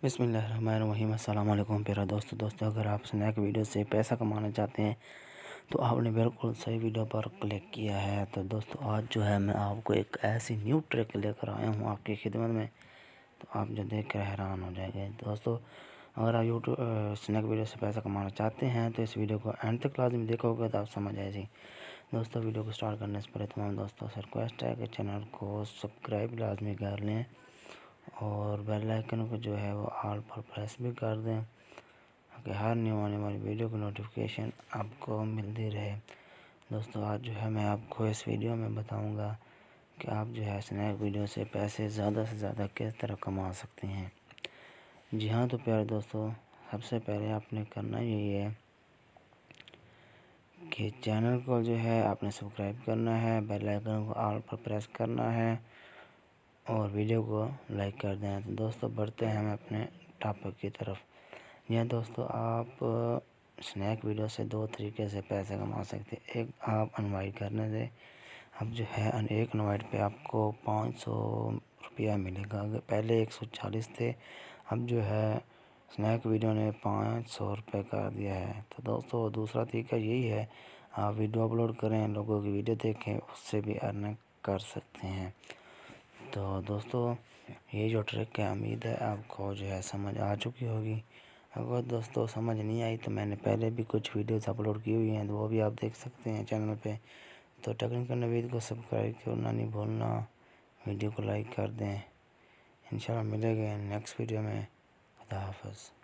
बिस्मिल्लाहिर्रहमानिर्रहीम। अस्सलाम वालेकुम प्यारे दोस्तों, अगर आप स्नैक वीडियो से पैसा कमाना चाहते हैं तो आपने बिल्कुल सही वीडियो पर क्लिक किया है। तो दोस्तों, आज जो है मैं आपको एक ऐसी न्यू ट्रिक लेकर आया हूँ आपकी खिदमत में, तो आप जो देख कर हैरान हो जाएंगे। दोस्तों, अगर आप यूट्यूब स्नैक वीडियो से पैसा कमाना चाहते हैं तो इस वीडियो को एंड तक लाजमी देखोगे तो आप समझ आएगी। दोस्तों, वीडियो को स्टार्ट करने से पहले तमाम दोस्तों से रिक्वेस्ट है कि चैनल को सब्सक्राइब लाजमी कर लें और बेल आइकन को जो है वो ऑल पर प्रेस भी कर दें ताकि हर न्यू आने वाली वीडियो की नोटिफिकेशन आपको मिलती रहे। दोस्तों, आज जो है मैं आपको इस वीडियो में बताऊंगा कि आप जो है स्नैक वीडियो से पैसे ज़्यादा से ज़्यादा किस तरह कमा सकते हैं। जी हाँ, तो प्यारे दोस्तों, सबसे पहले आपने करना यही है कि चैनल को जो है आपने सब्सक्राइब करना है, बेल आइकन को ऑल पर प्रेस करना है और वीडियो को लाइक कर दें। तो दोस्तों, बढ़ते हैं हम अपने टॉपिक की तरफ। यह दोस्तों, आप स्नैक वीडियो से दो तरीके से पैसे कमा सकते हैं। एक, आप इनवाइट करने से अब जो है एक इनवाइट पे आपको 500 रुपया मिलेगा। पहले 140 थे, अब जो है स्नैक वीडियो ने 500 रुपये कर दिया है। तो दोस्तों, दूसरा तरीका यही है, आप वीडियो अपलोड करें, लोगों की वीडियो देखें, उससे भी अर्निंग कर सकते हैं। तो दोस्तों, ये जो ट्रिक है, उम्मीद है आपको जो है समझ आ चुकी होगी। अगर दोस्तों समझ नहीं आई तो मैंने पहले भी कुछ वीडियोस अपलोड की हुई हैं, तो वो भी आप देख सकते हैं चैनल पे। तो टेक्निकल नवीद को सब्सक्राइब करना नहीं भूलना, वीडियो को लाइक कर दें। इंशाल्लाह मिलेंगे नेक्स्ट वीडियो में। खुदा हाफ़िज़।